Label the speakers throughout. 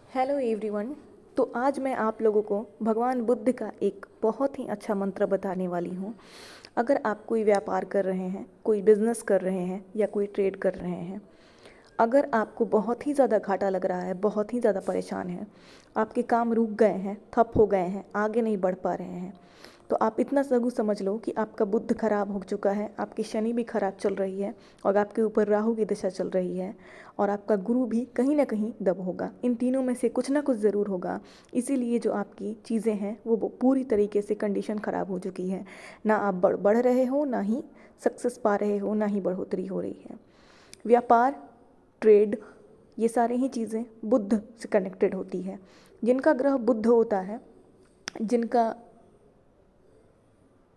Speaker 1: Hello everyone. तो आज मैं आप लोगों को भगवान बुद्ध का एक बहुत ही अच्छा मंत्र बताने वाली हूँ। अगर आप कोई व्यापार कर रहे हैं, कोई बिजनेस कर रहे हैं या कोई ट्रेड कर रहे हैं, अगर आपको बहुत ही ज़्यादा घाटा लग रहा है, बहुत ही ज़्यादा परेशान है, आपके काम रुक गए हैं, ठप हो गए हैं, आगे नहीं बढ़ पा रहे हैं, तो आप इतना ज़रूर समझ लो कि आपका बुद्ध खराब हो चुका है, आपकी शनि भी खराब चल रही है और आपके ऊपर राहु की दशा चल रही है और आपका गुरु भी कहीं ना कहीं दब होगा। इन तीनों में से कुछ ना कुछ ज़रूर होगा। इसीलिए जो आपकी चीज़ें हैं वो पूरी तरीके से कंडीशन ख़राब हो चुकी है। ना आप बढ़ रहे हो, ना ही सक्सेस पा रहे हो, ना ही बढ़ोतरी हो रही है। व्यापार, ट्रेड, ये सारी ही चीज़ें बुद्ध से कनेक्टेड होती है। जिनका ग्रह बुद्ध होता है, जिनका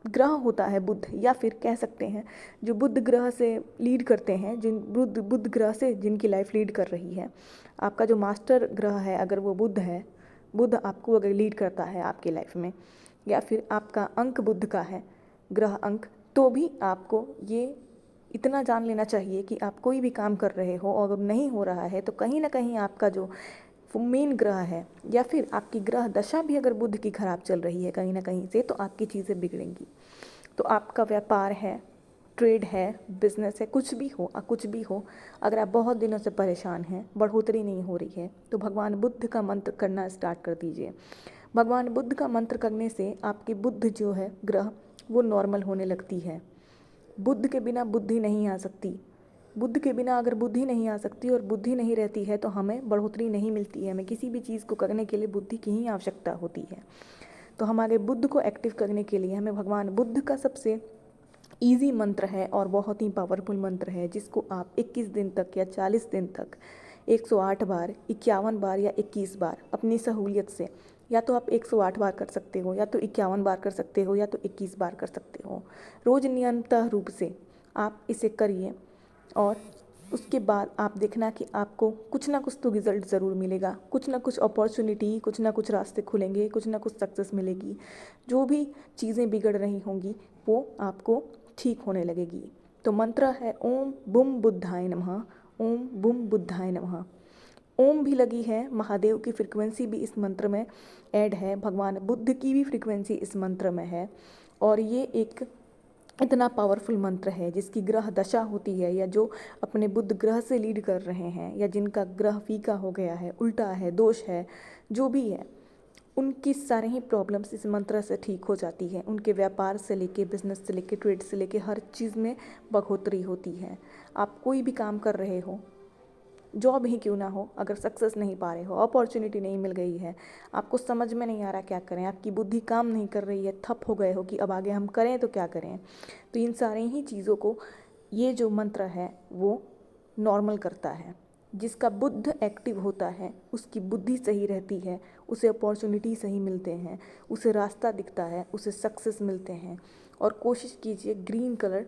Speaker 1: ग्रह होता है बुध, या फिर कह सकते हैं जो बुध ग्रह से लीड करते हैं, जिन बुध ग्रह से जिनकी लाइफ लीड कर रही है, आपका जो मास्टर ग्रह है अगर वो बुध है, बुध आपको अगर लीड करता है आपकी लाइफ में, या फिर आपका अंक बुध का है, ग्रह अंक, तो भी आपको ये इतना जान लेना चाहिए कि आप कोई भी काम कर रहे हो और नहीं हो रहा है तो कहीं ना कहीं आपका जो मेन ग्रह है या फिर आपकी ग्रह दशा भी अगर बुध की खराब चल रही है कहीं ना कहीं से, तो आपकी चीज़ें बिगड़ेंगी। तो आपका व्यापार है, ट्रेड है, बिजनेस है, कुछ भी हो, कुछ भी हो, अगर आप बहुत दिनों से परेशान हैं, बढ़ोतरी नहीं हो रही है, तो भगवान बुद्ध का मंत्र करना स्टार्ट कर दीजिए। भगवान बुद्ध का मंत्र करने से आपकी बुद्ध जो है ग्रह, वो नॉर्मल होने लगती है। बुद्ध के बिना बुद्धि नहीं आ सकती। बुद्ध के बिना अगर बुद्धि नहीं आ सकती और बुद्धि नहीं रहती है तो हमें बढ़ोतरी नहीं मिलती है। हमें किसी भी चीज़ को करने के लिए बुद्धि की ही आवश्यकता होती है। तो हमारे बुद्ध को एक्टिव करने के लिए हमें भगवान बुद्ध का सबसे ईजी मंत्र है और बहुत ही पावरफुल मंत्र है, जिसको आप 21 दिन तक या 40 दिन तक 108 बार, 51 बार या 21 बार अपनी सहूलियत से, या तो आप 108 बार कर सकते हो, या तो 51 बार कर सकते हो, या तो 21 बार कर सकते हो। रोज़ नियंत्रित रूप से आप इसे करिए और उसके बाद आप देखना कि आपको कुछ ना कुछ तो रिज़ल्ट ज़रूर मिलेगा। कुछ ना कुछ अपॉर्चुनिटी, कुछ ना कुछ रास्ते खुलेंगे, कुछ ना कुछ सक्सेस मिलेगी। जो भी चीज़ें बिगड़ रही होंगी वो आपको ठीक होने लगेगी। तो मंत्र है ओम बुम बुद्धाय नमः, ओम बुम बुद्धाय नमः। ओम भी लगी है, महादेव की फ्रिक्वेंसी भी इस मंत्र में ऐड है, भगवान बुद्ध की भी फ्रिक्वेंसी इस मंत्र में है। और ये एक इतना पावरफुल मंत्र है जिसकी ग्रह दशा होती है, या जो अपने बुध ग्रह से लीड कर रहे हैं, या जिनका ग्रह फीका हो गया है, उल्टा है, दोष है, जो भी है, उनकी सारे ही प्रॉब्लम्स इस मंत्र से ठीक हो जाती है। उनके व्यापार से लेके, बिजनेस से लेके, ट्रेड से लेके हर चीज़ में बढ़ोतरी होती है। आप कोई भी काम कर रहे हो, जॉब ही क्यों ना हो, अगर सक्सेस नहीं पा रहे हो, अपॉर्चुनिटी नहीं मिल गई है, आपको समझ में नहीं आ रहा क्या करें, आपकी बुद्धि काम नहीं कर रही है, थप हो गए हो कि अब आगे हम करें तो क्या करें, तो इन सारी ही चीज़ों को ये जो मंत्र है वो नॉर्मल करता है। जिसका बुद्ध एक्टिव होता है उसकी बुद्धि सही रहती है, उसे अपॉर्चुनिटी सही मिलते हैं, उसे रास्ता दिखता है, उसे सक्सेस मिलते हैं। और कोशिश कीजिए ग्रीन कलर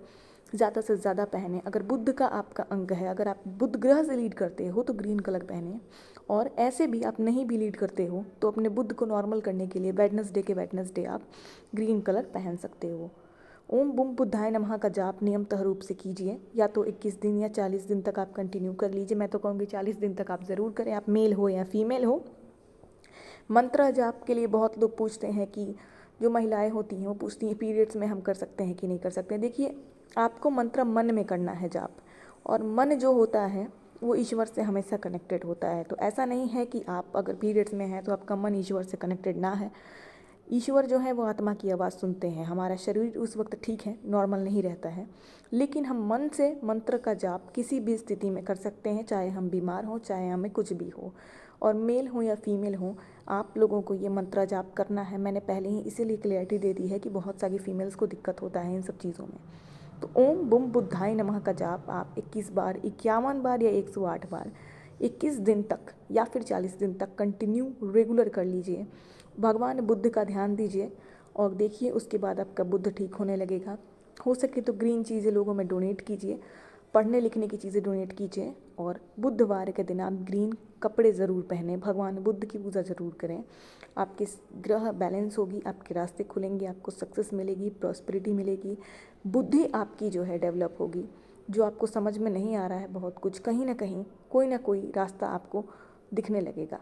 Speaker 1: ज़्यादा से ज़्यादा पहने। अगर बुद्ध का आपका अंग है, अगर आप बुद्ध ग्रह से लीड करते हो तो ग्रीन कलर पहने, और ऐसे भी आप नहीं भी लीड करते हो तो अपने बुद्ध को नॉर्मल करने के लिए वेडनेसडे के वेडनेसडे आप ग्रीन कलर पहन सकते हो। ओम बुम बुद्धाय नमः का जाप नियमतः रूप से कीजिए, या तो 21 दिन या 40 दिन तक आप कंटिन्यू कर लीजिए। मैं तो कहूँगी 40 दिन तक आप ज़रूर करें, आप मेल हो या फीमेल हो। मंत्र जाप के लिए बहुत लोग पूछते हैं कि, जो महिलाएं होती हैं वो पूछती हैं पीरियड्स में हम कर सकते हैं कि नहीं कर सकते हैं। देखिए, आपको मंत्र मन में करना है जाप, और मन जो होता है वो ईश्वर से हमेशा कनेक्टेड होता है। तो ऐसा नहीं है कि आप अगर पीरियड्स में हैं तो आपका मन ईश्वर से कनेक्टेड ना है। ईश्वर जो है वो आत्मा की आवाज़ सुनते हैं, हमारा शरीर उस वक्त ठीक है, नॉर्मल नहीं रहता है, लेकिन हम मन से मंत्र का जाप किसी भी स्थिति में कर सकते हैं, चाहे हम बीमार हों, चाहे हमें कुछ भी हो। और मेल हो या फीमेल हो, आप लोगों को ये मंत्र जाप करना है। मैंने पहले ही इसीलिए क्लैरिटी दे दी है कि बहुत सारी फीमेल्स को दिक्कत होता है इन सब चीज़ों में। तो ओम बुम बुद्धाय नमः का जाप आप 21 बार, 51 बार या 108 बार 21 दिन तक या फिर 40 दिन तक कंटिन्यू रेगुलर कर लीजिए। भगवान बुद्ध का ध्यान दीजिए और देखिए उसके बाद आपका बुद्ध ठीक होने लगेगा। हो सके तो ग्रीन चीज़ें लोगों में डोनेट कीजिए, पढ़ने लिखने की चीज़ें डोनेट कीजिए, और बुधवार के दिन आप ग्रीन कपड़े ज़रूर पहने, भगवान बुद्ध की पूजा ज़रूर करें। आपकी ग्रह बैलेंस होगी, आपके रास्ते खुलेंगे, आपको सक्सेस मिलेगी, प्रॉस्पेरिटी मिलेगी, बुद्धि आपकी जो है डेवलप होगी। जो आपको समझ में नहीं आ रहा है बहुत कुछ, कहीं ना कहीं कोई ना कोई रास्ता आपको दिखने लगेगा।